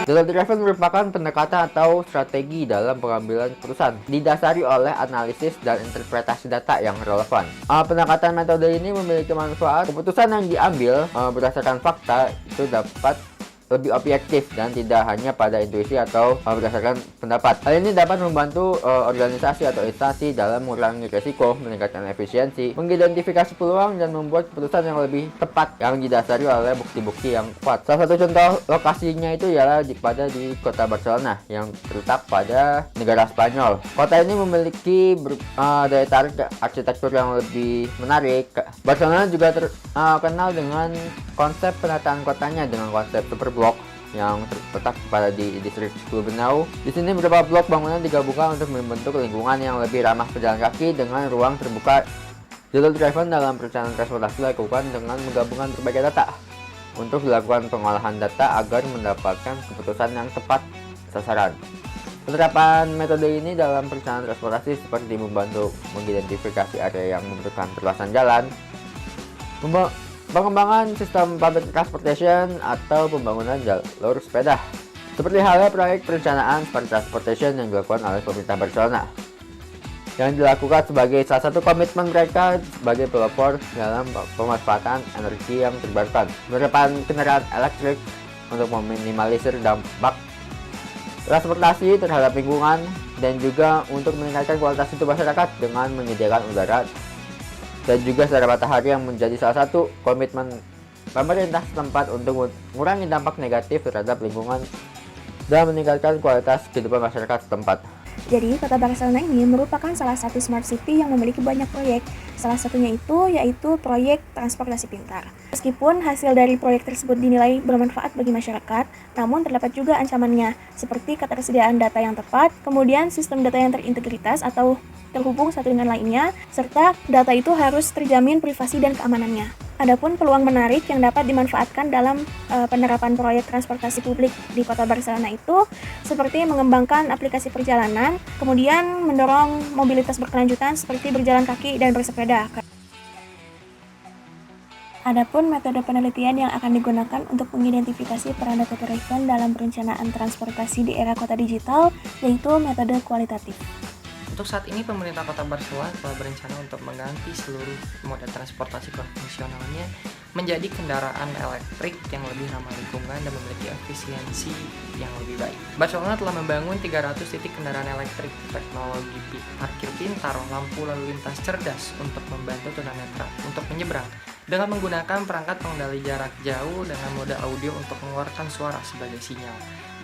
Data-driven merupakan pendekatan atau strategi dalam pengambilan keputusan, didasari oleh analisis dan interpretasi data yang relevan. Pendekatan metode ini memiliki manfaat. Keputusan yang diambil berdasarkan fakta itu dapat lebih objektif dan tidak hanya pada intuisi atau berdasarkan pendapat. Hal ini dapat membantu organisasi atau instansi dalam mengurangi risiko, meningkatkan efisiensi, mengidentifikasi peluang, dan membuat keputusan yang lebih tepat yang didasari oleh bukti-bukti yang kuat. Salah satu contoh lokasinya itu ialah di kota Barcelona yang terletak pada negara Spanyol. Kota ini memiliki daya tarik arsitektur yang lebih menarik. Barcelona juga terkenal dengan konsep penataan kotanya dengan konsep super blok yang terletak pada di distrik Bilbao. Di sini beberapa blok bangunan digabungkan untuk membentuk lingkungan yang lebih ramah pejalan kaki dengan ruang terbuka. Data-driven dalam perencanaan transportasi dilakukan dengan menggabungkan berbagai data untuk dilakukan pengolahan data agar mendapatkan keputusan yang tepat sasaran. Penerapan metode ini dalam perencanaan transportasi seperti membantu mengidentifikasi area yang membutuhkan perluasan jalan, pengembangan sistem public transportation, atau pembangunan jalur sepeda. Seperti halnya proyek perencanaan smart transportation yang dilakukan oleh pemerintah Barcelona, yang dilakukan sebagai salah satu komitmen mereka sebagai pelopor dalam pemanfaatan energi yang terbarukan. Penerapan kendaraan elektrik untuk meminimalisir dampak transportasi terhadap lingkungan dan juga untuk meningkatkan kualitas hidup masyarakat dengan menyediakan udara dan juga sinar matahari yang menjadi salah satu komitmen pemerintah setempat untuk mengurangi dampak negatif terhadap lingkungan dan meningkatkan kualitas kehidupan masyarakat setempat. Jadi, kota Barcelona ini merupakan salah satu smart city yang memiliki banyak proyek. Salah satunya yaitu proyek transportasi pintar. Meskipun hasil dari proyek tersebut dinilai bermanfaat bagi masyarakat, namun terdapat juga ancamannya, seperti ketersediaan data yang tepat, kemudian sistem data yang terintegritas atau terhubung satu dengan lainnya, serta data itu harus terjamin privasi dan keamanannya. Adapun peluang menarik yang dapat dimanfaatkan dalam penerapan proyek transportasi publik di kota Barcelona itu seperti mengembangkan aplikasi perjalanan, kemudian mendorong mobilitas berkelanjutan seperti berjalan kaki dan bersepeda. Adapun metode penelitian yang akan digunakan untuk mengidentifikasi peran data-driven dalam perencanaan transportasi di era kota digital yaitu metode kualitatif. Untuk saat ini, pemerintah kota Barcelona telah berencana untuk mengganti seluruh moda transportasi konvensionalnya menjadi kendaraan elektrik yang lebih ramah lingkungan dan memiliki efisiensi yang lebih baik. Barcelona telah membangun 300 titik kendaraan elektrik, teknologi parkir pintar, lampu lalu lintas cerdas untuk membantu tunanetra untuk menyeberang dengan menggunakan perangkat pengendali jarak jauh dengan mode audio untuk mengeluarkan suara sebagai sinyal,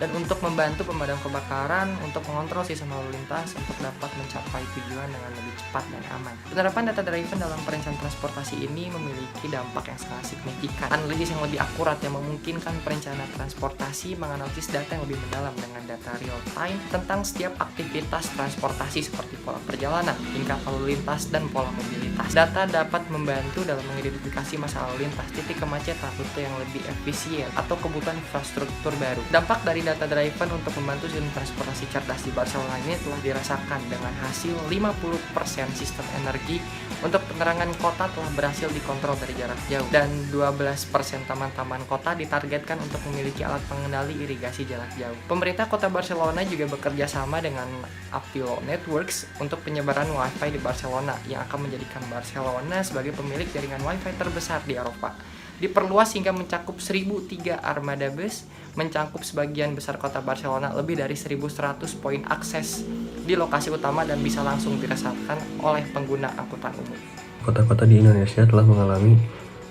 dan untuk membantu pemadam kebakaran untuk mengontrol sistem lalu lintas untuk dapat mencapai tujuan dengan lebih cepat dan aman. Penerapan data-driven dalam perencanaan transportasi ini memiliki dampak yang sangat signifikan. Analisis yang lebih akurat yang memungkinkan perencanaan transportasi menganalisis data yang lebih mendalam dengan data real time tentang setiap aktivitas transportasi seperti pola perjalanan, tingkah lalu lintas, dan pola mobilitas. Data dapat membantu dalam mengidentifikasi masalah lalu lintas, titik kemacetan, rute yang lebih efisien, atau kebutuhan infrastruktur baru. Dampak dari data-driven untuk membantu sistem transportasi cerdas di Barcelona ini telah dirasakan dengan hasil 50% sistem energi untuk penerangan kota telah berhasil dikontrol dari jarak jauh, dan 12% taman-taman kota ditargetkan untuk memiliki alat pengendali irigasi jarak jauh. Pemerintah kota Barcelona juga bekerja sama dengan Apilo Networks untuk penyebaran Wi-Fi di Barcelona yang akan menjadikan Barcelona sebagai pemilik jaringan Wi-Fi terbesar di Eropa. Diperluas hingga mencakup 1.003 armada bus, mencakup sebagian besar kota Barcelona, lebih dari 1.100 poin akses di lokasi utama dan bisa langsung dirasakan oleh pengguna angkutan umum. Kota-kota di Indonesia telah mengalami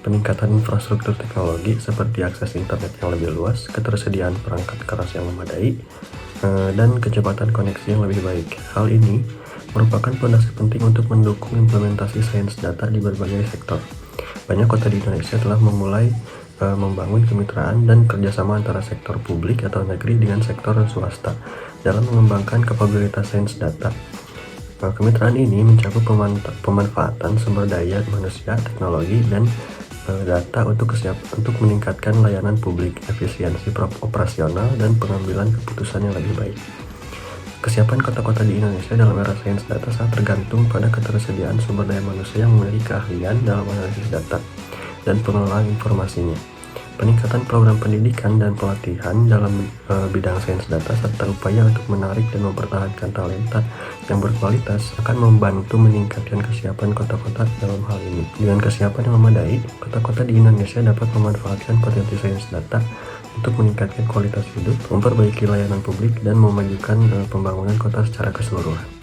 peningkatan infrastruktur teknologi seperti akses internet yang lebih luas, ketersediaan perangkat keras yang memadai, dan kecepatan koneksi yang lebih baik. Hal ini merupakan fondasi penting untuk mendukung implementasi sains data di berbagai sektor. Banyak kota di Indonesia telah memulai membangun kemitraan dan kerjasama antara sektor publik atau negeri dengan sektor swasta dalam mengembangkan kapabilitas sains data. Kemitraan ini mencakup pemanfaatan sumber daya manusia, teknologi, dan data untuk meningkatkan layanan publik, efisiensi operasional, dan pengambilan keputusan yang lebih baik. Kesiapan kota-kota di Indonesia dalam era sains data sangat tergantung pada ketersediaan sumber daya manusia yang memiliki keahlian dalam analisis data dan pengelolaan informasinya. Peningkatan program pendidikan dan pelatihan dalam bidang sains data serta upaya untuk menarik dan mempertahankan talenta yang berkualitas akan membantu meningkatkan kesiapan kota-kota dalam hal ini. Dengan kesiapan yang memadai, kota-kota di Indonesia dapat memanfaatkan potensi sains data untuk meningkatkan kualitas hidup, memperbaiki layanan publik, dan memajukan pembangunan kota secara keseluruhan.